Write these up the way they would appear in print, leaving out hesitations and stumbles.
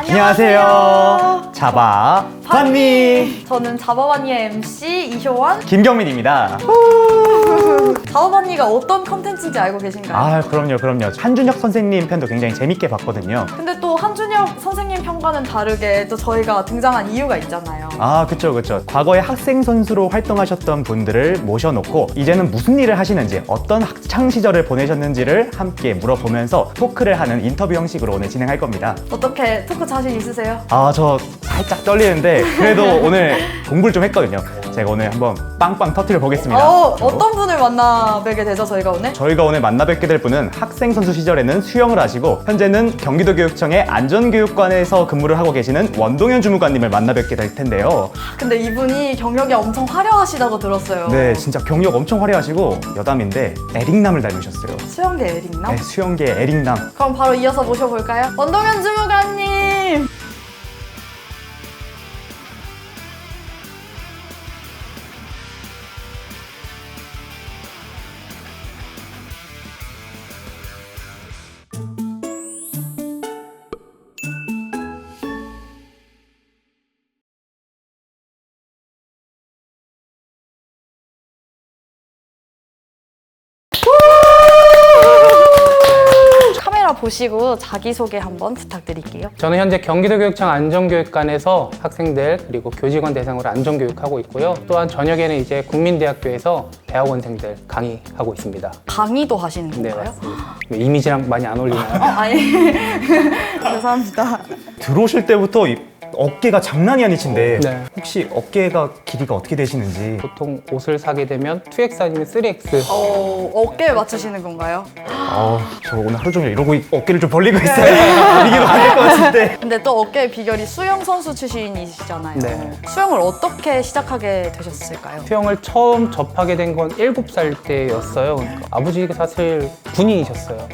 안녕하세요. 자바 반니. 저는 자바반니의 MC 이효원. 김경민입니다. 자바반니가 어떤 컨텐츠인지 알고 계신가요? 아, 그럼요. 한준혁 선생님 편도 굉장히 재밌게 봤거든요. 근데 또 한준혁 선생님 편과는 다르게 또 저희가 등장한 이유가 있잖아요. 아, 그쵸. 과거에 학생 선수로 활동하셨던 분들을 모셔놓고 이제는 무슨 일을 하시는지, 어떤 학창 시절을 보내셨는지를 함께 물어보면서 토크를 하는 인터뷰 형식으로 오늘 진행할 겁니다. 어떻게 토크 자신 있으세요? 아, 저 살짝 떨리는데 그래도 오늘 공부를 좀 했거든요. 제가 오늘 한번 빵빵 터트려 보겠습니다. 어떤 분을 만나 뵈게 되죠, 저희가 오늘? 저희가 오늘 만나 뵙게 될 분은 학생 선수 시절에는 수영을 하시고 현재는 경기도교육청의 안전교육관에서 근무를 하고 계시는 원동현 주무관님을 만나 뵙게 될 텐데요. 근데 이분이 경력이 엄청 화려하시다고 들었어요. 네, 진짜 경력 엄청 화려하시고 여담인데 에릭남을 닮으셨어요. 수영계 에릭남? 네, 수영계 에릭남. 그럼 바로 이어서 모셔볼까요? 원동현 주무관님! 카메라 보시고 자기소개 한번 부탁드릴게요. 저는 현재 경기도교육청 안전교육관에서 학생들 그리고 교직원 대상으로 안전교육하고 있고요. 또한 저녁에는 이제 국민대학교에서 대학원생들 강의하고 있습니다. 강의도 하시는 네, 건가요? 맞습니다. 이미지랑 많이 안 어울리나요? 아니 죄송합니다. 들어오실 때부터 어깨가 장난이 아니신데 네. 혹시 어깨가 길이가 어떻게 되시는지. 보통 옷을 사게 되면 2X 아니면 3X. 어깨에 맞추시는 건가요? 저 오늘 하루 종일 이러고 어깨를 좀 벌리고 있어요. 이게 안될 것 같은데. 근데 또 어깨의 비결이 수영 선수 출신이시잖아요. 네. 수영을 어떻게 시작하게 되셨을까요? 수영을 처음 접하게 된 건 7살 때였어요. 그러니까 아버지가 사실 군인이셨어요.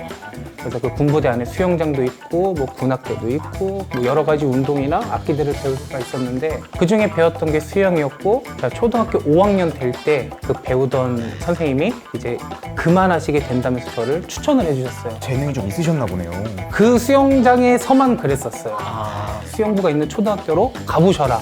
그래서 그 군부대 안에 수영장도 있고 뭐 군악대도 있고 뭐 여러 가지 운동이나 악기들을 배울 수가 있었는데 그 중에 배웠던 게 수영이었고 제가 초등학교 5학년 될 때 그 배우던 선생님이 이제 그만하시게 된다면서 저를 추천을 해주셨어요. 재능이 좀 있으셨나 보네요. 그 수영장에서만 그랬었어요. 수영부가 있는 초등학교로 가보셔라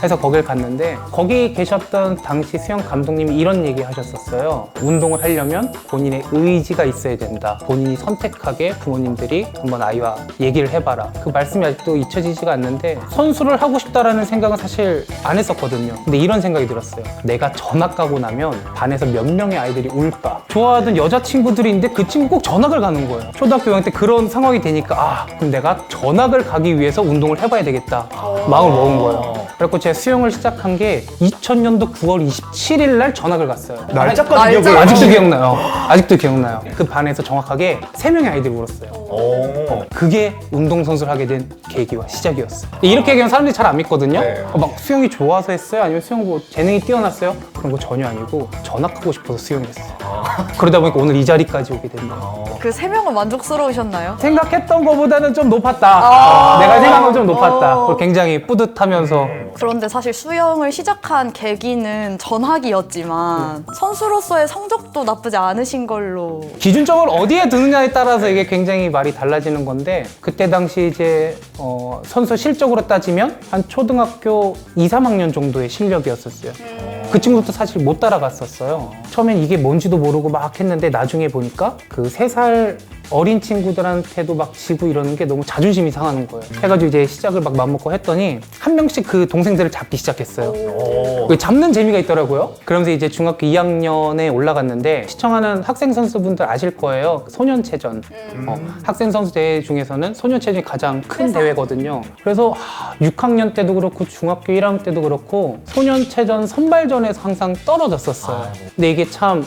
해서 거길 갔는데 거기 계셨던 당시 수영 감독님이 이런 얘기 하셨었어요. 운동을 하려면 본인의 의지가 있어야 된다. 본인이 선택하게 부모님들이 한번 아이와 얘기를 해봐라. 그 말씀이 아직도 잊혀지지가 않는데 선수를 하고 싶다라는 생각은 사실 안 했었거든요. 근데 이런 생각이 들었어요. 내가 전학 가고 나면 반에서 몇 명의 아이들이 울까? 좋아하던 여자친구들이 있는데 그 친구 꼭 전학을 가는 거예요. 초등학교 6학년 때 그런 상황이 되니까 그럼 내가 전학을 가기 위해서 운동을 해봐야 되겠다. 마음을 먹은 거예요. 그래서 제가 수영을 시작한 게 2000년도 9월 27일 날 전학을 갔어요. 날짜까지 기억이 날짜. 아직도 기억나요. 아직도 기억나요. 그 반에서 정확하게 3명의 아이들이 울었어요. 그게 운동선수를 하게 된 계기와 시작이었어요. 이렇게 얘기하면 사람들이 잘 안 믿거든요. 막 수영이 좋아서 했어요? 아니면 수영 뭐 재능이 뛰어났어요? 그런 거 전혀 아니고 전학하고 싶어서 수영을 했어요. 그러다 보니까 오늘 이 자리까지 오게 됐네요. 그 3명은 만족스러우셨나요? 생각했던 것보다는 좀 높았다. 내가 생각한 건 좀 높았다. 어. 굉장히 뿌듯하면서 그런데 사실 수영을 시작한 계기는 전학이었지만 선수로서의 성적도 나쁘지 않으신 걸로. 기준점을 어디에 두느냐에 따라서 이게 굉장히 말이 달라지는 건데 그때 당시 이제 선수 실적으로 따지면 한 초등학교 2, 3학년 정도의 실력이었었어요. 그 친구도 사실 못 따라갔었어요. 처음엔 이게 뭔지도 모르고 막 했는데 나중에 보니까 그 3살 어린 친구들한테도 막 지고 이러는 게 너무 자존심이 상하는 거예요. 해가지고 이제 시작을 막 맘먹고 했더니 한 명씩 그 동생들을 잡기 시작했어요. 그 잡는 재미가 있더라고요. 그러면서 이제 중학교 2학년에 올라갔는데 시청하는 학생 선수분들 아실 거예요. 소년체전. 학생 선수 대회 중에서는 소년체전이 가장 큰 대회거든요. 그래서 6학년 때도 그렇고 중학교 1학년 때도 그렇고 소년체전 선발전에서 항상 떨어졌었어요. 근데 이게 참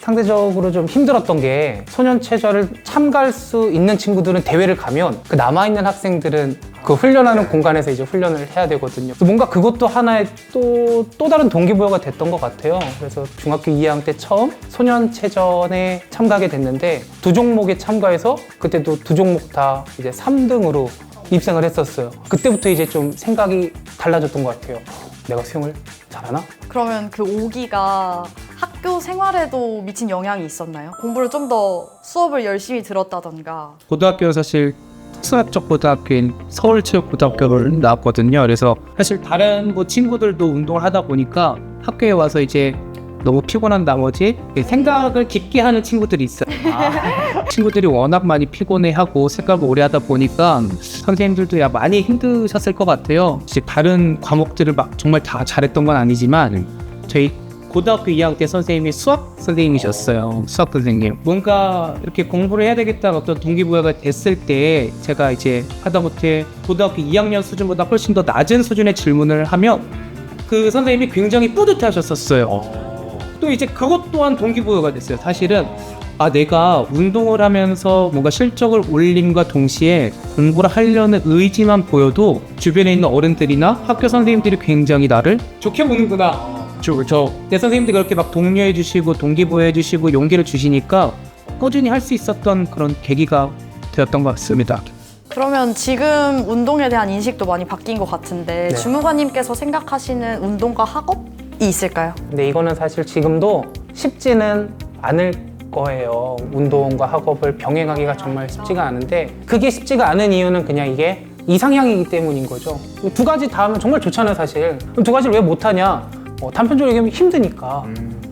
상대적으로 좀 힘들었던 게 소년체전을 참가할 수 있는 친구들은 대회를 가면 그 남아있는 학생들은 그 훈련하는 공간에서 이제 훈련을 해야 되거든요. 그래서 뭔가 그것도 하나의 또 다른 동기부여가 됐던 것 같아요. 그래서 중학교 2학년 때 처음 소년체전에 참가하게 됐는데 두 종목에 참가해서 그때도 두 종목 다 이제 3등으로 입상을 했었어요. 그때부터 이제 좀 생각이 달라졌던 것 같아요. 내가 수영을 잘하나? 그러면 그 오기가 학교 생활에도 미친 영향이 있었나요? 공부를 좀 더 수업을 열심히 들었다던가. 고등학교는 사실 특수학적 고등학교인 서울체육고등학교를 나왔거든요. 그래서 사실 다른 뭐 친구들도 운동을 하다 보니까 학교에 와서 이제 너무 피곤한 나머지 생각을 깊게 하는 친구들이 있어요. 친구들이 워낙 많이 피곤해하고 생각을 오래 하다 보니까 선생님들도 야 많이 힘드셨을 것 같아요. 이제 다른 과목들을 막 정말 다 잘했던 건 아니지만 저희 고등학교 2학년 때 선생님이 수학 선생님이셨어요. 수학 선생님. 뭔가 이렇게 공부를 해야 되겠다는 어떤 동기부여가 됐을 때 제가 이제 하다못해 고등학교 2학년 수준보다 훨씬 더 낮은 수준의 질문을 하면 그 선생님이 굉장히 뿌듯해 하셨었어요. 또 이제 그것 또한 동기부여가 됐어요. 사실은 내가 운동을 하면서 뭔가 실적을 올림과 동시에 공부를 하려는 의지만 보여도 주변에 있는 어른들이나 학교 선생님들이 굉장히 나를 좋게 보는구나. 그렇죠. 내 선생님들이 그렇게 막 독려해 주시고 동기부여해 주시고 용기를 주시니까 꾸준히 할 수 있었던 그런 계기가 되었던 것 같습니다. 그러면 지금 운동에 대한 인식도 많이 바뀐 것 같은데 네. 주무관님께서 생각하시는 운동과 학업이 있을까요? 근데 이거는 사실 지금도 쉽지는 않을 거예요. 운동과 학업을 병행하기가 정말 쉽지가 않은데 그게 쉽지가 않은 이유는 그냥 이게 이상향이기 때문인 거죠. 두 가지 다 하면 정말 좋잖아요, 사실. 그럼 두 가지를 왜 못하냐? 단편적으로 얘기하면 힘드니까.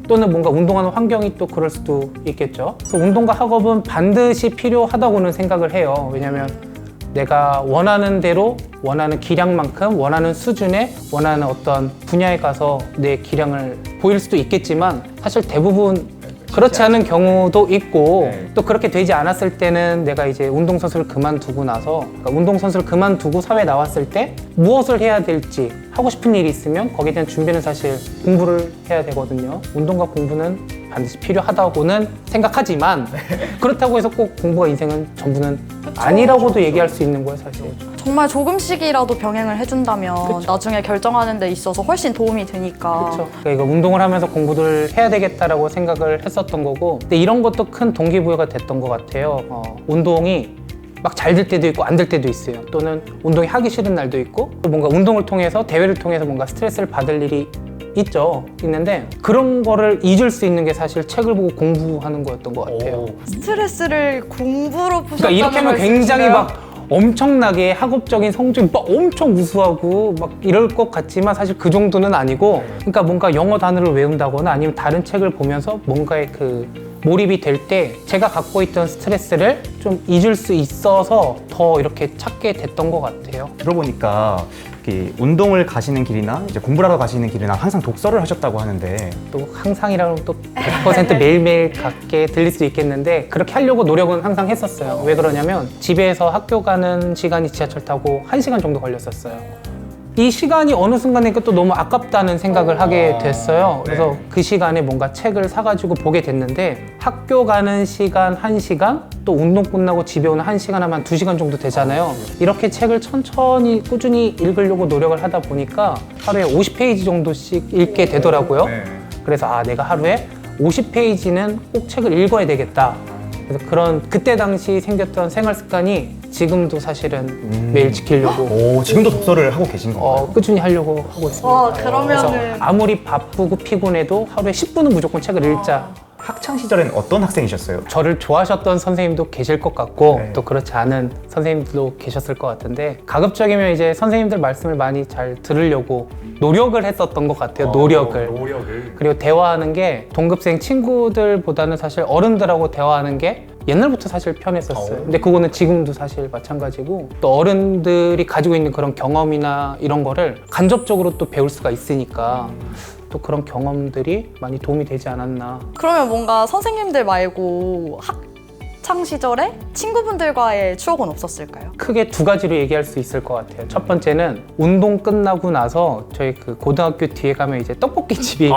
또는 뭔가 운동하는 환경이 또 그럴 수도 있겠죠. 그래서 운동과 학업은 반드시 필요하다고는 생각을 해요. 왜냐하면 내가 원하는 대로 원하는 기량만큼 원하는 수준의 원하는 어떤 분야에 가서 내 기량을 보일 수도 있겠지만 사실 대부분 그렇지 않은 경우도 있고 또 그렇게 되지 않았을 때는 내가 이제 운동선수를 그만두고 나서 그러니까 운동선수를 그만두고 사회에 나왔을 때 무엇을 해야 될지 하고 싶은 일이 있으면 거기에 대한 준비는 사실 공부를 해야 되거든요. 운동과 공부는 반드시 필요하다고는 생각하지만 그렇다고 해서 꼭 공부가 인생은 전부는 아니라고도 얘기할 수 있는 거예요, 사실. 정말 조금씩이라도 병행을 해준다면 나중에 결정하는 데 있어서 훨씬 도움이 되니까. 그렇죠. 그러니까 운동을 하면서 공부를 해야 되겠다라고 생각을 했었던 거고, 근데 이런 것도 큰 동기부여가 됐던 것 같아요. 운동이 막 잘 될 때도 있고 안 될 때도 있어요. 또는 운동이 하기 싫은 날도 있고, 또 뭔가 운동을 통해서 대회를 통해서 뭔가 스트레스를 받을 일이 있는데 그런 거를 잊을 수 있는 게 사실 책을 보고 공부하는 거였던 것 같아요. 스트레스를 공부로 푸셨다는 그러니까 이렇게 하면 굉장히 말씀이신가요? 막 엄청나게 학업적인 성적이 막 엄청 우수하고 막 이럴 것 같지만 사실 그 정도는 아니고, 그러니까 뭔가 영어 단어를 외운다거나 아니면 다른 책을 보면서 뭔가에 그 몰입이 될 때 제가 갖고 있던 스트레스를 좀 잊을 수 있어서 더 이렇게 찾게 됐던 것 같아요. 들어보니까 이렇게 운동을 가시는 길이나 이제 공부를 하러 가시는 길이나 항상 독서를 하셨다고 하는데 또 항상이라고 또 100% 매일매일 갖게 들릴 수도 있겠는데 그렇게 하려고 노력은 항상 했었어요. 왜 그러냐면 집에서 학교 가는 시간이 지하철 타고 1시간 정도 걸렸었어요. 이 시간이 어느 순간에 또 너무 아깝다는 생각을 하게 됐어요. 그래서 그 시간에 뭔가 책을 사가지고 보게 됐는데 학교 가는 시간 1시간, 또 운동 끝나고 집에 오는 1시간 하면 2시간 정도 되잖아요. 이렇게 책을 천천히 꾸준히 읽으려고 노력을 하다 보니까 하루에 50페이지 정도씩 읽게 되더라고요. 그래서 내가 하루에 50페이지는 꼭 책을 읽어야 되겠다. 그래서 그때 당시 생겼던 생활 습관이 지금도 사실은 매일 지키려고 지금도 독서를 하고 계신 건가요? 꾸준히 하려고 하고 있습니다. 와, 그래서 그러면은 아무리 바쁘고 피곤해도 하루에 10분은 무조건 책을 읽자. 학창 시절엔 어떤 학생이셨어요? 저를 좋아하셨던 선생님도 계실 것 같고 네. 또 그렇지 않은 선생님들도 계셨을 것 같은데 가급적이면 이제 선생님들 말씀을 많이 잘 들으려고 노력을 했었던 것 같아요. 노력을. 그리고 대화하는 게 동급생 친구들보다는 사실 어른들하고 대화하는 게 옛날부터 사실 편했었어요. 근데 그거는 지금도 사실 마찬가지고 또 어른들이 가지고 있는 그런 경험이나 이런 거를 간접적으로 또 배울 수가 있으니까 또 그런 경험들이 많이 도움이 되지 않았나. 그러면 뭔가 선생님들 말고 학창 시절에 친구분들과의 추억은 없었을까요? 크게 두 가지로 얘기할 수 있을 것 같아요. 첫 번째는 운동 끝나고 나서 저희 그 고등학교 뒤에 가면 이제 떡볶이 집이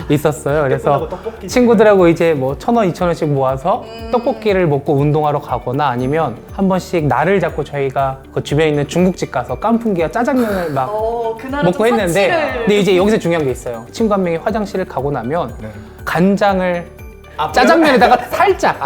있었어요. 그래서 친구들하고 이제 뭐 1,000원, 2,000원씩 모아서 떡볶이를 먹고 운동하러 가거나 아니면 한 번씩 날을 잡고 저희가 그 주변에 있는 중국집 가서 깐풍기와 짜장면을 막 그날은 먹고 좀 했는데 사치를- 근데 이제 여기서 중요한 게 있어요. 친구 한 명이 화장실을 가고 나면 간장을 짜장면에다가 살짝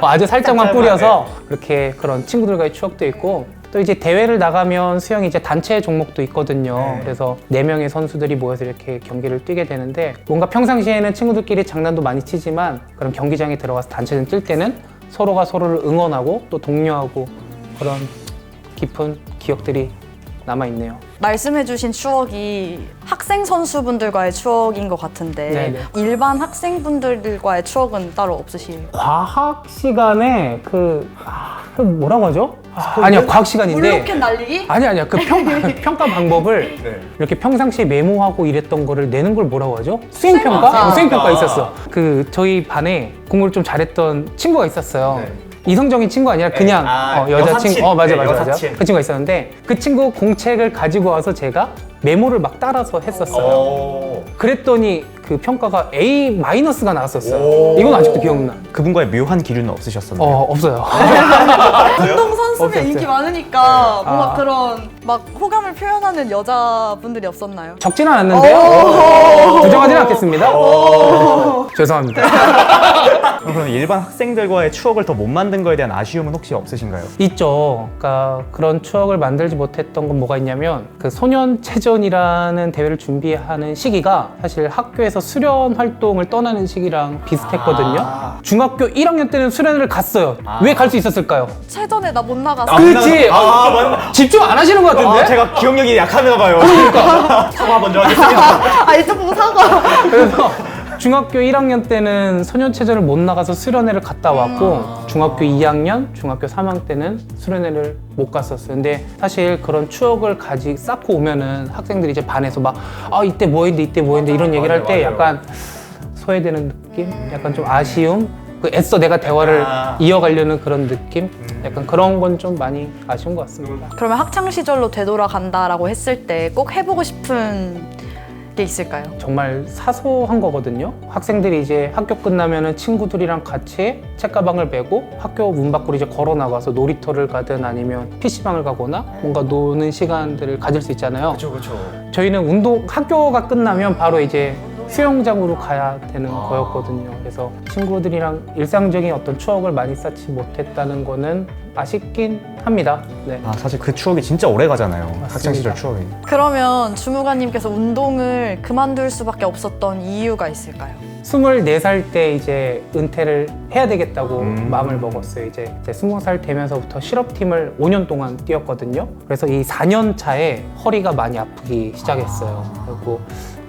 아주 살짝만 뿌려서 그렇게 그런 친구들과의 추억도 있고, 또 이제 대회를 나가면 수영이 이제 단체 종목도 있거든요. 그래서 4명의 선수들이 모여서 이렇게 경기를 뛰게 되는데 뭔가 평상시에는 친구들끼리 장난도 많이 치지만 그런 경기장에 들어가서 단체전 뛸 때는 서로가 서로를 응원하고 또 독려하고 그런 깊은 기억들이 남아있네요. 말씀해주신 추억이 학생 선수분들과의 추억인 것 같은데 네네. 일반 학생분들과의 추억은 따로 없으실? 과학 시간에 그 뭐라고 하죠? 아니요, 과학 시간인데. 블로켓 날리기? 아니야. 그 평가 방법을 이렇게 평상시에 메모하고 이랬던 거를 내는 걸 뭐라고 하죠? 수행평가? 수행평가 있었어. 그 저희 반에 공부를 좀 잘했던 친구가 있었어요. 이성적인 친구 아니라 그냥 여자친구. 여사친. 맞아. 여사친. 그 친구가 있었는데 그 친구 공책을 가지고 와서 제가 메모를 막 따라서 했었어요. 그랬더니 그 평가가 A-가 나왔었어요. 이건 아직도 기억나. 그분과의 묘한 기류는 없으셨었나요? 없어요. 운동 선수면 없었어요. 인기 많으니까 뭔가 아. 그런 막 호감을 표현하는 여자분들이 없었나요? 적지는 않았는데요. 부정하지는 않겠습니다. 죄송합니다. 그럼 일반 학생들과의 추억을 더 못 만든 거에 대한 아쉬움은 혹시 없으신가요? 있죠. 그러니까 그런 추억을 만들지 못했던 건 뭐가 있냐면 그 소년체전이라는 대회를 준비하는 시기가 사실 학교에서 수련 활동을 떠나는 시기랑 비슷했거든요. 중학교 1학년 때는 수련회를 갔어요. 왜 갈 수 있었을까요? 체전에 나 못 나가서 그렇지. 맞나? 집중 안 하시는 것 같은데? 제가 기억력이 약한가 봐요. 그러니까. 사과 먼저 하겠습니다. 이쪽 보고 사과. 그래서 중학교 1학년 때는 소년체전을 못 나가서 수련회를 갔다 왔고 중학교 2학년, 중학교 3학년 때는 수련회를 못 갔었어요. 근데 사실 그런 추억을 쌓고 오면은 학생들이 이제 반에서 막 이때 뭐 했는데 이런 얘기를 할 때 약간 소외되는 느낌? 약간 좀 아쉬움? 애써 내가 대화를 이어가려는 그런 느낌? 약간 그런 건 좀 많이 아쉬운 것 같습니다. 그러면 학창 시절로 되돌아간다라고 했을 때 꼭 해보고 싶은 게 있을까요? 정말 사소한 거거든요. 학생들이 이제 학교 끝나면은 친구들이랑 같이 책가방을 메고 학교 문 밖으로 이제 걸어 나가서 놀이터를 가든 아니면 PC방을 가거나 뭔가 노는 시간들을 가질 수 있잖아요. 그렇죠. 저희는 학교가 끝나면 바로 이제 수영장으로 가야 되는 거였거든요. 그래서 친구들이랑 일상적인 어떤 추억을 많이 쌓지 못했다는 거는 아쉽긴 합니다. 네. 사실 그 추억이 진짜 오래 가잖아요. 학창 시절 추억이. 그러면 주무관님께서 운동을 그만둘 수밖에 없었던 이유가 있을까요? 24살 때 이제 은퇴를 해야 되겠다고 마음을 먹었어요. 이제 20살 되면서부터 실업팀을 5년 동안 뛰었거든요. 그래서 이 4년 차에 허리가 많이 아프기 시작했어요. 그리고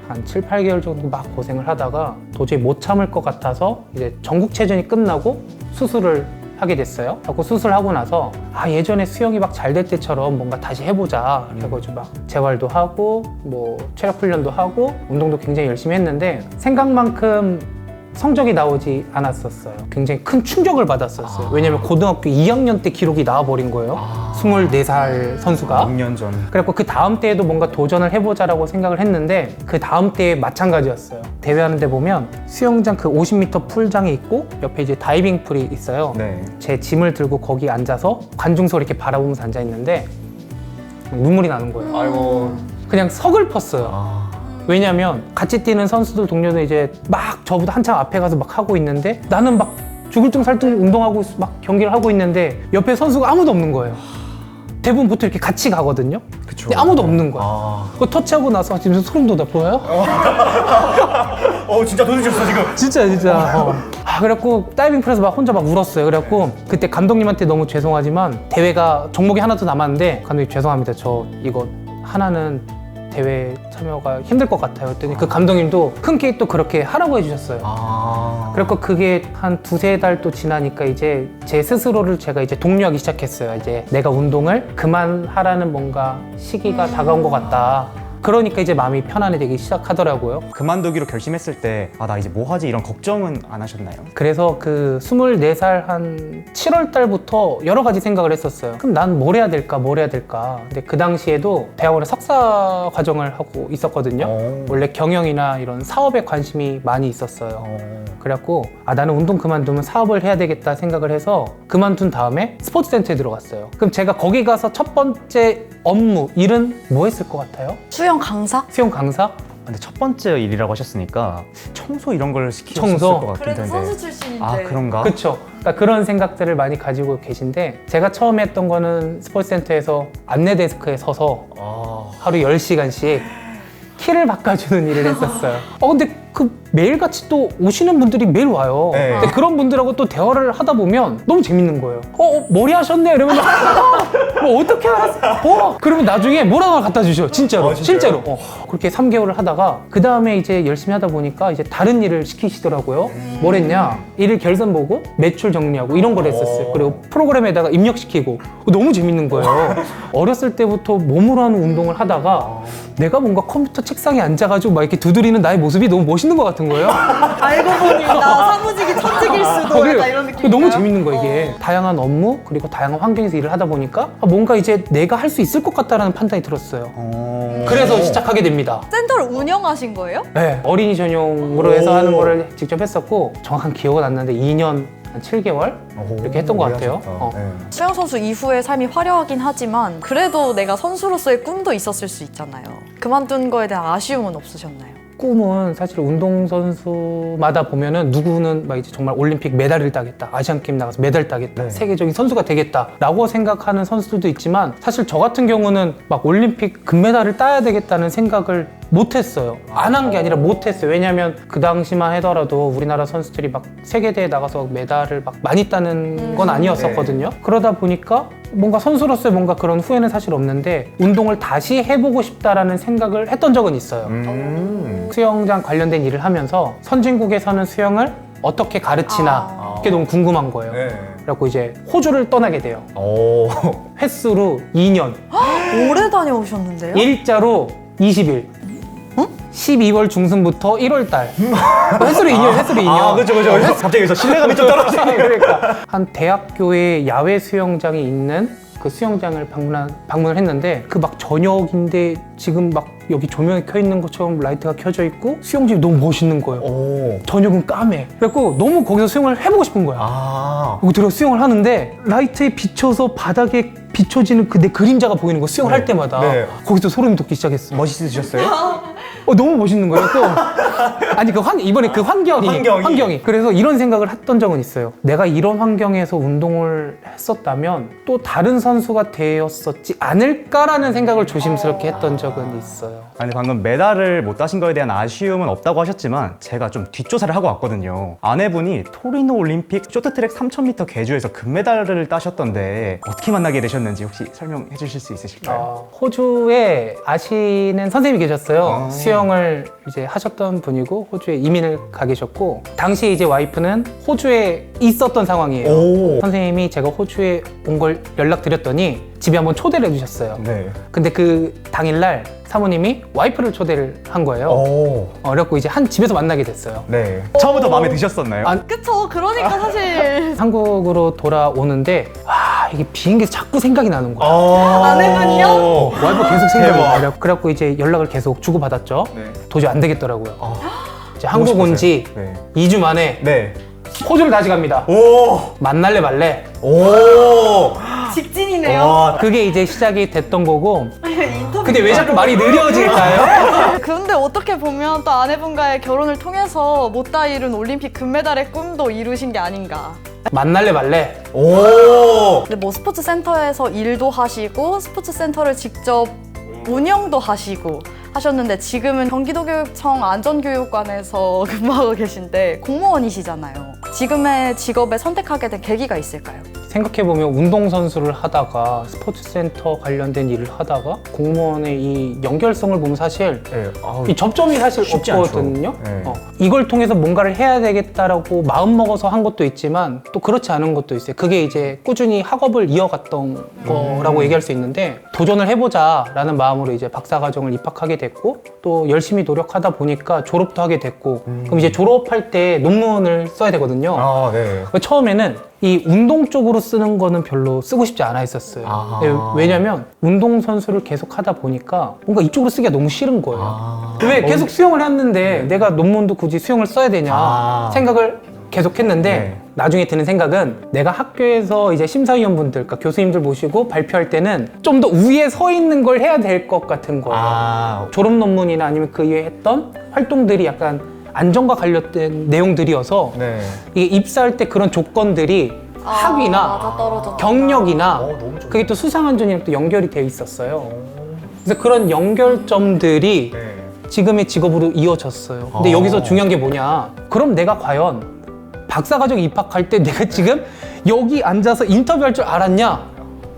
한 7, 8개월 정도 막 고생을 하다가 도저히 못 참을 것 같아서 이제 전국체전이 끝나고 수술을 하게 됐어요. 하고 수술하고 나서 예전에 수영이 막 잘 될 때처럼 뭔가 다시 해보자. 그래가지고 막 재활도 하고 뭐 체력 훈련도 하고 운동도 굉장히 열심히 했는데 생각만큼 성적이 나오지 않았었어요. 굉장히 큰 충격을 받았었어요. 왜냐면 고등학교 2학년 때 기록이 나와버린 거예요. 24살 선수가. 6년 전. 그래갖고 그 다음 때에도 뭔가 도전을 해보자라고 생각을 했는데 그 다음 때에 마찬가지였어요. 대회하는 데 보면 수영장 그 50m 풀장이 있고 옆에 이제 다이빙 풀이 있어요. 네. 제 짐을 들고 거기 앉아서 관중석을 이렇게 바라보면서 앉아있는데 눈물이 나는 거예요. 아이고. 그냥 서글펐어요. 왜냐면 같이 뛰는 선수들 동료들 이제 막 저보다 한참 앞에 가서 막 하고 있는데 나는 막 죽을 둥 살 둥 운동하고 막 경기를 하고 있는데 옆에 선수가 아무도 없는 거예요. 대부분 보통 이렇게 같이 가거든요. 그쵸. 근데 아무도 없는 거야. 그거 터치하고 나서 지금 소름 돋아. 보여요? 진짜 돈 주셨어 지금. 진짜. 그래갖고 다이빙 풀에서 막 혼자 막 울었어요. 그래갖고 그때 감독님한테 너무 죄송하지만 대회가 종목이 하나 더 남았는데 감독님 죄송합니다. 저 이거 하나는 대회 참여가 힘들 것 같아요. 그랬더니 그 감독님도 흔쾌히 또 그렇게 하라고 해주셨어요. 그래서 그게 한 두세 달 또 지나니까 이제 제 스스로를 제가 이제 독려하기 시작했어요. 이제 내가 운동을 그만하라는 뭔가 시기가 다가온 것 같다. 그러니까 이제 마음이 편안해지기 시작하더라고요. 그만두기로 결심했을 때 나 이제 뭐 하지 이런 걱정은 안 하셨나요? 그래서 그 24살 한 7월 달부터 여러 가지 생각을 했었어요. 그럼 난 뭘 해야 될까? 근데 그 당시에도 대학원에 석사 과정을 하고 있었거든요. 원래 경영이나 이런 사업에 관심이 많이 있었어요. 그래갖고 나는 운동 그만두면 사업을 해야 되겠다 생각을 해서 그만둔 다음에 스포츠센터에 들어갔어요. 그럼 제가 거기 가서 첫 번째 업무, 일은 뭐 했을 것 같아요? 수영 강사? 수영 강사? 근데 첫 번째 일이라고 하셨으니까 청소 이런 걸 시키셨을 청소? 것 같긴 그래도 한데. 선수 출신인데. 그런가? 그쵸. 그러니까 그런 생각들을 많이 가지고 계신데 제가 처음 했던 거는 스포츠센터에서 안내 데스크에 서서 하루 10시간씩 키를 바꿔주는 일을 했었어요. 근데 그 매일같이 또 오시는 분들이 매일 와요. 네. 근데 그런 분들하고 또 대화를 하다 보면 너무 재밌는 거예요. 머리 하셨네? 이러면 뭐 어떻게 알았어? 그러면 나중에 뭐라고 하나 갖다 주셔. 진짜로. 실제로. 그렇게 3개월을 하다가 그 다음에 이제 열심히 하다 보니까 이제 다른 일을 시키시더라고요. 뭘 했냐? 일일 결산 보고 매출 정리하고 이런 걸 했었어요. 그리고 프로그램에다가 입력시키고 너무 재밌는 거예요. 어렸을 때부터 몸으로 하는 운동을 하다가 내가 뭔가 컴퓨터 책상에 앉아가지고 막 이렇게 두드리는 나의 모습이 너무 멋있는 것 같은 거예요. 알고 보니 나 사무직이 천직일 수도 그래요. 약간 이런 느낌. 너무 재밌는 거야 이게. 다양한 업무 그리고 다양한 환경에서 일을 하다 보니까 뭔가 이제 내가 할 수 있을 것 같다라는 판단이 들었어요. 그래서 시작하게 됩니다. 센터를 운영하신 거예요? 네, 어린이 전용으로 해서 하는 거를 직접 했었고 정확한 기억은 안 나는데 2년 한 7개월 이렇게 했던 것 같아요. 수영 선수 이후의 삶이 화려하긴 하지만 그래도 내가 선수로서의 꿈도 있었을 수 있잖아요. 그만둔 거에 대한 아쉬움은 없으셨나요? 꿈은 사실 운동선수마다 보면은 누구는 막 이제 정말 올림픽 메달을 따겠다, 아시안게임 나가서 메달 따겠다, 세계적인 선수가 되겠다라고 생각하는 선수들도 있지만 사실 저 같은 경우는 막 올림픽 금메달을 따야 되겠다는 생각을 못했어요. 안 한 게 아니라 못했어요. 왜냐면 그 당시만 하더라도 우리나라 선수들이 막 세계대회 나가서 메달을 막 많이 따는 건 아니었었거든요. 그러다 보니까 뭔가 선수로서의 뭔가 그런 후회는 사실 없는데 운동을 다시 해보고 싶다라는 생각을 했던 적은 있어요. 수영장 관련된 일을 하면서 선진국에서는 수영을 어떻게 가르치나 그게 너무 궁금한 거예요. 그래갖고 이제 호주를 떠나게 돼요. 횟수로 2년, 오래 다녀오셨는데요? 일자로 20일. 12월 중순부터 1월 달. 횟수로 2년, 횟수로 2년. 그렇죠. 갑자기 여기서 신뢰감이 좀 떨어지네. 그러니까 한 대학교에 야외 수영장이 있는 그 수영장을 방문을 했는데 그 막 저녁인데 지금 막 여기 조명이 켜 있는 것처럼 라이트가 켜져 있고 수영장이 너무 멋있는 거예요. 저녁은 까매. 그래갖고 너무 거기서 수영을 해보고 싶은 거야. 여기 들어 수영을 하는데 라이트에 비춰서 바닥에 비춰지는 그 내 그림자가 보이는 거 수영을 할 때마다 거기서 소름이 돋기 시작했어. 멋있으셨어요? 너무 멋있는 거예요. 또 아니 이번에 그 환경이 그래서 이런 생각을 했던 적은 있어요. 내가 이런 환경에서 운동을 했었다면 또 다른 선수가 되었었지 않을까라는 생각을 조심스럽게 했던 적은 있어요. 아니 방금 메달을 못 따신 거에 대한 아쉬움은 없다고 하셨지만 제가 좀 뒷조사를 하고 왔거든요. 아내분이 토리노 올림픽 쇼트트랙 3000m 계주에서 금메달을 따셨던데 어떻게 만나게 되셨는지 혹시 설명해 주실 수 있으실까요? 호주에 아시는 선생님이 계셨어요. 수영을 이제 하셨던 분이고 호주에 이민을 가 계셨고 당시 이제 와이프는 호주에 있었던 상황이에요. 선생님이 제가 호주에 온 걸 연락드렸더니 집에 한번 초대를 해주셨어요. 근데 그 당일날 사모님이 와이프를 초대를 한 거예요. 그래갖고 이제 한 집에서 만나게 됐어요. 처음부터 마음에 드셨었나요? 그쵸. 그러니까 사실 한국으로 돌아오는데 이게 비행기에서 자꾸 생각이 나는 거야. 아내분이요? 와이프 계속 생각이 나요. 그래갖고 이제 연락을 계속 주고받았죠. 도저히 안 되겠더라고요. 이제 한국 온 지 2주 만에 호주를 다시 갑니다. 만날래 말래. 직진이네요. 그게 이제 시작이 됐던 거고. 근데 왜 자꾸 말이 느려질까요? 근데 어떻게 보면 또 아내분과의 결혼을 통해서 못다 이룬 올림픽 금메달의 꿈도 이루신 게 아닌가. 만날래 말래. 근데 뭐 스포츠 센터에서 일도 하시고 스포츠 센터를 직접 운영도 하시고 하셨는데 지금은 경기도교육청 안전교육관에서 근무하고 계신데 공무원이시잖아요. 지금의 직업을 선택하게 된 계기가 있을까요? 생각해보면 운동선수를 하다가 스포츠센터 관련된 일을 하다가 공무원의 이 연결성을 보면 사실 이 접점이 사실 쉽지 없거든요. 않죠. 이걸 통해서 뭔가를 해야 되겠다라고 마음먹어서 한 것도 있지만 또 그렇지 않은 것도 있어요. 그게 이제 꾸준히 학업을 이어갔던 거라고 얘기할 수 있는데 도전을 해보자라는 마음으로 이제 박사과정을 입학하게 됐고 또 열심히 노력하다 보니까 졸업도 하게 됐고 그럼 이제 졸업할 때 논문을 써야 되거든요. 처음에는 이 운동 쪽으로 쓰는 거는 별로 쓰고 싶지 않아 했었어요. 왜냐면 운동선수를 계속 하다 보니까 뭔가 이쪽으로 쓰기가 너무 싫은 거예요. 왜 계속 수영을 했는데 내가 논문도 굳이 수영을 써야 되냐 생각을 계속 했는데 나중에 드는 생각은 내가 학교에서 이제 심사위원분들, 그러니까 교수님들 모시고 발표할 때는 좀 더 우위에 서 있는 걸 해야 될 것 같은 거예요. 졸업 논문이나 아니면 그 이후에 했던 활동들이 약간 안전과 관련된 내용들이어서 이게 입사할 때 그런 조건들이 학위나 경력이나 그게 또 수상안전이랑 또 연결이 돼 있었어요. 그래서 그런 연결점들이 지금의 직업으로 이어졌어요. 근데 여기서 중요한 게 뭐냐? 그럼 내가 과연 박사과정 입학할 때 내가 지금 여기 앉아서 인터뷰할 줄 알았냐?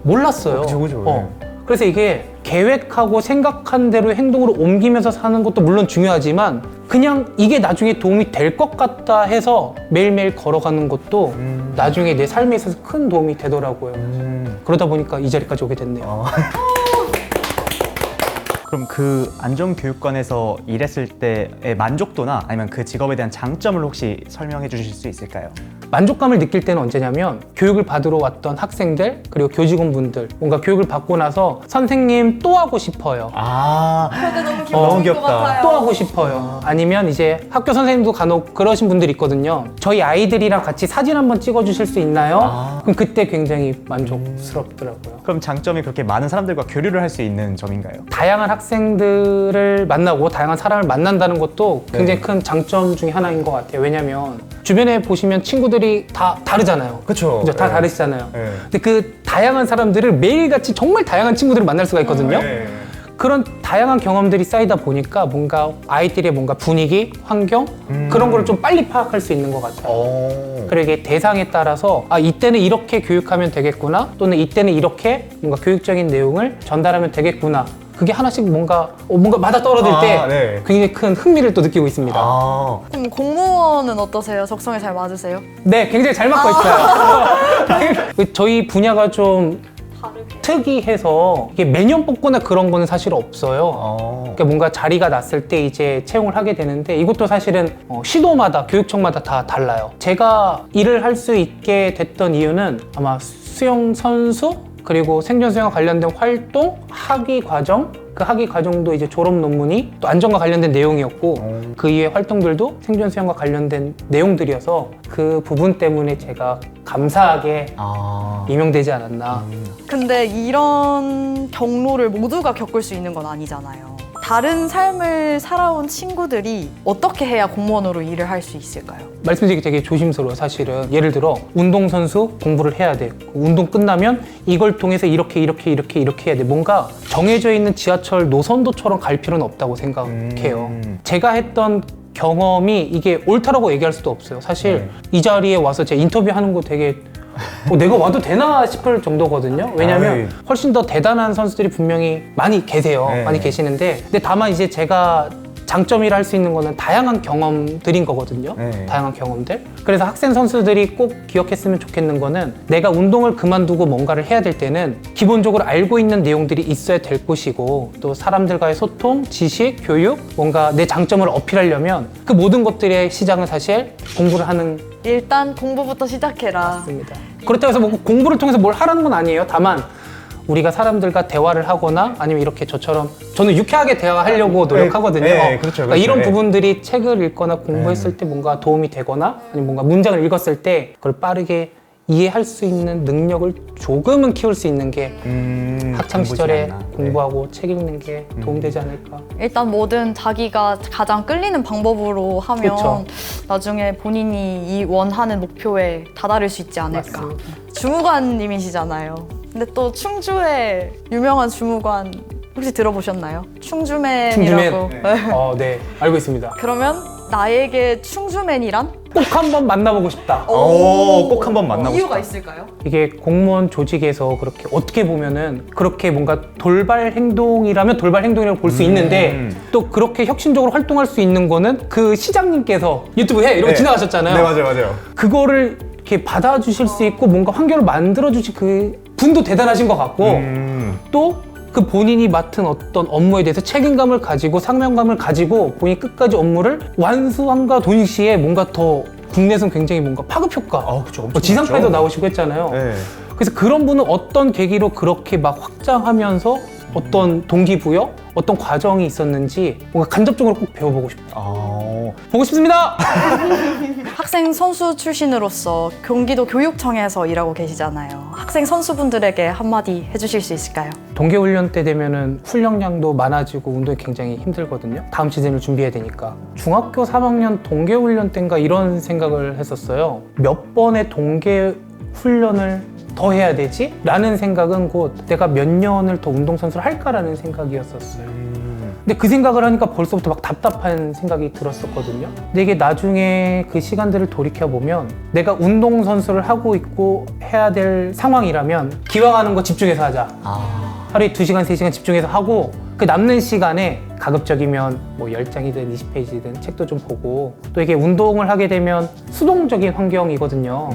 몰랐어요. 그죠. 그래서 이게 계획하고 생각한 대로 행동으로 옮기면서 사는 것도 물론 중요하지만 그냥 이게 나중에 도움이 될 것 같다 해서 매일매일 걸어가는 것도 나중에 내 삶에 있어서 큰 도움이 되더라고요. 그러다 보니까 이 자리까지 오게 됐네요. 그럼 그 안전교육관에서 일했을 때의 만족도나 아니면 그 직업에 대한 장점을 혹시 설명해 주실 수 있을까요? 만족감을 느낄 때는 언제냐면 교육을 받으러 왔던 학생들 그리고 교직원분들 뭔가 교육을 받고 나서 선생님 또 하고 싶어요. 근데 너무 너무 귀여울 것 귀엽다. 같아요. 또 하고 싶어요. 아니면 이제 학교 선생님도 간혹 그러신 분들이 있거든요. 저희 아이들이랑 같이 사진 한번 찍어주실 수 있나요? 그럼 그때 굉장히 만족스럽더라고요. 그럼 장점이 그렇게 많은 사람들과 교류를 할 수 있는 점인가요? 다양한 학생들을 만나고 다양한 사람을 만난다는 것도 굉장히 네. 큰 장점 중에 하나인 것 같아요. 왜냐면 주변에 보시면 친구들이 다 다르잖아요. 그쵸. 다 네. 다르시잖아요. 네. 근데 그 다양한 사람들을 매일같이 정말 다양한 친구들을 만날 수가 있거든요. 네. 그런 다양한 경험들이 쌓이다 보니까 뭔가 아이들의 뭔가 분위기, 환경 그런 거를 좀 빨리 파악할 수 있는 것 같아요. 그리고 이게 대상에 따라서 아 이때는 이렇게 교육하면 되겠구나 또는 이때는 이렇게 뭔가 교육적인 내용을 전달하면 되겠구나 그게 하나씩 뭔가 맞아떨어질 때 네. 굉장히 큰 흥미를 또 느끼고 있습니다. 그럼 공무원은 어떠세요? 적성에 잘 맞으세요? 네, 굉장히 잘 맞고 있어요. 저희 분야가 좀 특이해서 이게 매년 뽑거나 그런 거는 사실 없어요. 그러니까 뭔가 자리가 났을 때 이제 채용을 하게 되는데 이것도 사실은 시도마다 교육청마다 다 달라요. 제가 일을 할 수 있게 됐던 이유는 아마 수영 선수 그리고 생존 수영과 관련된 활동, 학위 과정 그 학위 과정도 이제 졸업 논문이 또 안전과 관련된 내용이었고 그 이외의 활동들도 생존 수영과 관련된 내용들이어서 그 부분 때문에 제가 감사하게 임용되지 않았나. 근데 이런 경로를 모두가 겪을 수 있는 건 아니잖아요. 다른 삶을 살아온 친구들이 어떻게 해야 공무원으로 일을 할 수 있을까요? 말씀드리기 되게 조심스러워요. 사실은 예를 들어 운동선수 공부를 해야 돼. 운동 끝나면 이걸 통해서 이렇게 해야 돼. 뭔가 정해져 있는 지하철 노선도처럼 갈 필요는 없다고 생각해요. 제가 했던 경험이 이게 옳다라고 얘기할 수도 없어요. 사실 이 자리에 와서 제 인터뷰하는 거 되게 내가 와도 되나 싶을 정도거든요. 왜냐면 훨씬 더 대단한 선수들이 분명히 많이 계세요. 많이 계시는데 근데 다만 이제 제가 장점이라 할 수 있는 거는 다양한 경험들인 거거든요. 다양한 경험들. 그래서 학생 선수들이 꼭 기억했으면 좋겠는 거는 내가 운동을 그만두고 뭔가를 해야 될 때는 기본적으로 알고 있는 내용들이 있어야 될 것이고 또 사람들과의 소통, 지식, 교육, 뭔가 내 장점을 어필하려면 그 모든 것들의 시작은 사실 공부를 하는 일단 공부부터 시작해라. 맞습니다. 그렇다고 해서 뭐 공부를 통해서 뭘 하라는 건 아니에요. 다만 우리가 사람들과 대화를 하거나 아니면 이렇게 저처럼 저는 유쾌하게 대화하려고 노력하거든요. 그러니까 이런 부분들이 책을 읽거나 공부했을 때 뭔가 도움이 되거나 아니면 뭔가 문장을 읽었을 때 그걸 빠르게 이해할 수 있는 능력을 조금은 키울 수 있는 게 학창 시절에 공부하고 책 읽는 게 도움되지 않을까. 일단 뭐든 자기가 가장 끌리는 방법으로 하면 그쵸. 나중에 본인이 이 원하는 목표에 다다를 수 있지 않을까. 맞습니다. 주무관님이시잖아요. 근데 또 충주의 유명한 주무관 혹시 들어보셨나요? 충주맨이라고. 네, 알고 있습니다. 그러면 나에게 충주맨이란? 꼭 한번 만나보고 싶다. 꼭 한번 만나고 이유가 싶다. 있을까요? 이게 공무원 조직에서 그렇게 어떻게 보면은 그렇게 뭔가 돌발 행동이라면 돌발 행동이라고 볼 수 있는데 또 그렇게 혁신적으로 활동할 수 있는 거는 그 시장님께서 유튜브 해 이러고 지나가셨잖아요. 네, 맞아요. 그거를 이렇게 받아주실 수 있고 뭔가 환경을 만들어주실 그 분도 대단하신 것 같고 또 그 본인이 맡은 어떤 업무에 대해서 책임감을 가지고 상명감을 가지고 본인이 끝까지 업무를 완수함과 동시에 뭔가 더 국내에서는 굉장히 뭔가 파급 효과 그쵸, 엄청 지상파에도 많죠. 나오시고 했잖아요. 네. 그래서 그런 분은 어떤 계기로 그렇게 막 확장하면서 어떤 동기부여, 어떤 과정이 있었는지 뭔가 간접적으로 꼭 배워보고 싶어요. 보고 싶습니다! 학생 선수 출신으로서 경기도 교육청에서 일하고 계시잖아요. 학생 선수분들에게 한마디 해주실 수 있을까요? 동계훈련 때 되면은 훈련량도 많아지고 운동이 굉장히 힘들거든요. 다음 시즌을 준비해야 되니까. 중학교 3학년 동계훈련 때인가 이런 생각을 했었어요. 몇 번의 동계훈련을 더 해야 되지? 라는 생각은 곧 내가 몇 년을 더 운동선수를 할까라는 생각이었었어요. 근데 그 생각을 하니까 벌써부터 막 답답한 생각이 들었었거든요. 근데 이게 나중에 그 시간들을 돌이켜보면 내가 운동선수를 하고 있고 해야 될 상황이라면 기왕하는 거 집중해서 하자. 하루에 2시간, 3시간 집중해서 하고 그 남는 시간에 가급적이면 뭐 10장이든 20페이지든 책도 좀 보고 또 이게 운동을 하게 되면 수동적인 환경이거든요.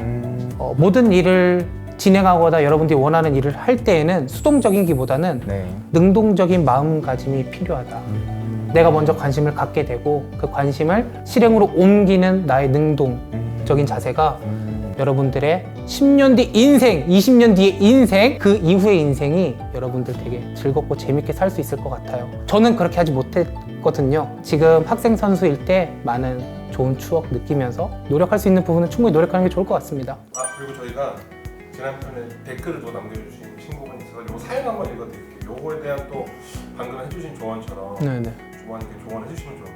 모든 일을 진행하거나 여러분들이 원하는 일을 할 때에는 수동적인기보다는 네. 능동적인 마음가짐이 필요하다. 내가 먼저 관심을 갖게 되고 그 관심을 실행으로 옮기는 나의 능동적인 자세가 여러분들의 10년 뒤 인생, 20년 뒤의 인생, 그 이후의 인생이 여러분들 되게 즐겁고 재밌게 살 수 있을 것 같아요. 저는 그렇게 하지 못했거든요. 지금 학생 선수일 때 많은 좋은 추억 느끼면서 노력할 수 있는 부분은 충분히 노력하는 게 좋을 것 같습니다. 그리고 저희가 지난편에 댓글을 또 남겨주신 친구분이 있어서 요 사연 한번 읽어드릴게요. 요거에 대한 또 방금 해주신 조언처럼 네네. 조언해 주시면 좋을 것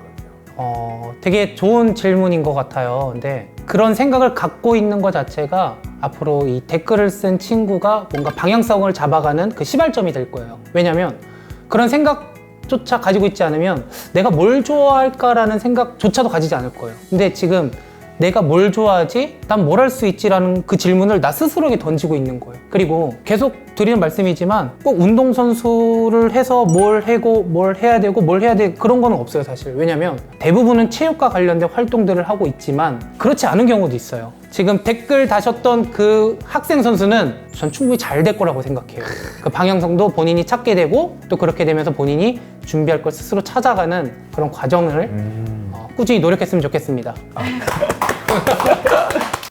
같아요. 되게 좋은 질문인 것 같아요. 근데 그런 생각을 갖고 있는 것 자체가 앞으로 이 댓글을 쓴 친구가 뭔가 방향성을 잡아가는 그 시발점이 될 거예요. 왜냐면 그런 생각조차 가지고 있지 않으면 내가 뭘 좋아할까라는 생각조차도 가지지 않을 거예요. 근데 지금 내가 뭘 좋아하지? 난 뭘 할 수 있지라는 그 질문을 나 스스로에게 던지고 있는 거예요. 그리고 계속 드리는 말씀이지만 꼭 운동선수를 해서 뭘 하고 뭘 해야 되고 뭘 해야 돼 그런 거는 없어요 사실. 왜냐면 대부분은 체육과 관련된 활동들을 하고 있지만 그렇지 않은 경우도 있어요. 지금 댓글 다셨던 그 학생 선수는 전 충분히 잘 될 거라고 생각해요. 그 방향성도 본인이 찾게 되고 또 그렇게 되면서 본인이 준비할 걸 스스로 찾아가는 그런 과정을 꾸준히 노력했으면 좋겠습니다.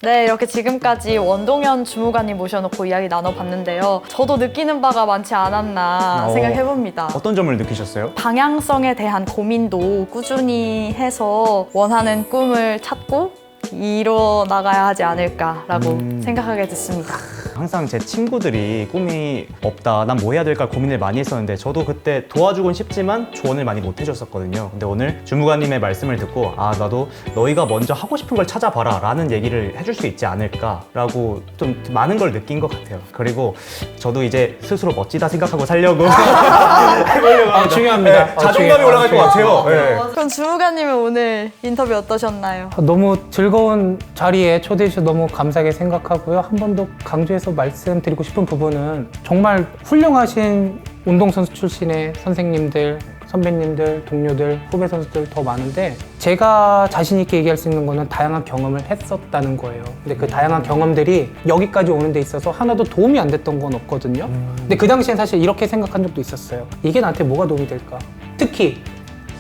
네, 이렇게 지금까지 원동현 주무관님 모셔놓고 이야기 나눠봤는데요. 저도 느끼는 바가 많지 않았나 생각해봅니다. 어떤 점을 느끼셨어요? 방향성에 대한 고민도 꾸준히 해서 원하는 꿈을 찾고 이뤄 나가야 하지 않을까라고 생각하게 됐습니다. 항상 제 친구들이 꿈이 없다, 난 뭐 해야 될까 고민을 많이 했었는데 저도 그때 도와주곤 싶지만 조언을 많이 못 해줬었거든요. 근데 오늘 주무관님의 말씀을 듣고 나도 너희가 먼저 하고 싶은 걸 찾아봐라 라는 얘기를 해줄 수 있지 않을까라고 좀 많은 걸 느낀 것 같아요. 그리고 저도 이제 스스로 멋지다 생각하고 살려고 해보려고 합니다. 중요합니다. 네, 자존감이 올라갈 것 같아요. 네. 그럼 주무관님은 오늘 인터뷰 어떠셨나요? 너무 즐거운 자리에 초대해 주셔서 너무 감사하게 생각하고요. 한 번 더 강조해서 말씀드리고 싶은 부분은 정말 훌륭하신 운동선수 출신의 선생님들, 선배님들, 동료들, 후배 선수들 더 많은데 제가 자신 있게 얘기할 수 있는 거는 다양한 경험을 했었다는 거예요. 근데 그 다양한 경험들이 여기까지 오는 데 있어서 하나도 도움이 안 됐던 건 없거든요. 근데 그 당시엔 사실 이렇게 생각한 적도 있었어요. 이게 나한테 뭐가 도움이 될까? 특히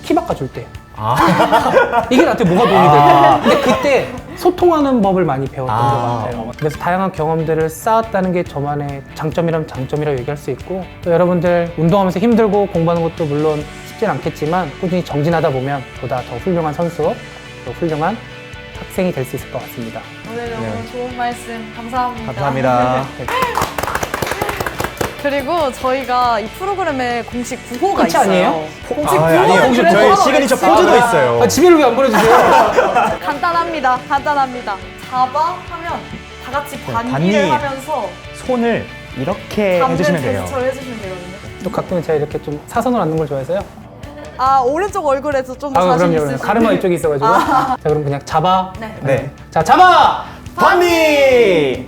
키 바꿔줄 때. 이게 나한테 뭐가 도움이 될까? 근데 그때 소통하는 법을 많이 배웠던 것 같아요. 그래서 다양한 경험들을 쌓았다는 게 저만의 장점이라면 장점이라고 얘기할 수 있고 또 여러분들 운동하면서 힘들고 공부하는 것도 물론 쉽진 않겠지만 꾸준히 정진하다 보면 보다 더 훌륭한 선수, 또 훌륭한 학생이 될 수 있을 것 같습니다. 오늘 너무 좋은 말씀 감사합니다. 감사합니다. 그리고 저희가 이 프로그램에 공식 구호가 끝이 있어요. 아니에요? 공식 아니에요. 구호를 저희 그래서 시그니처 외치고 포즈도 있어요. 지배를 왜 안 보내주세요? 간단합니다. 잡아 하면 다 같이 반니를 반니. 하면서 손을 이렇게 잡는 해주시면 돼요. 제스처를 해주시면 되거든요. 또 가끔은 제가 이렇게 좀 사선을 앉는 걸 좋아해서요. 오른쪽 얼굴에서 좀 더 자신 그럼요. 있으시면 가르마 이쪽에 있어가지고. 자, 그럼 그냥 잡아. 네. 네. 자, 잡아! 반니!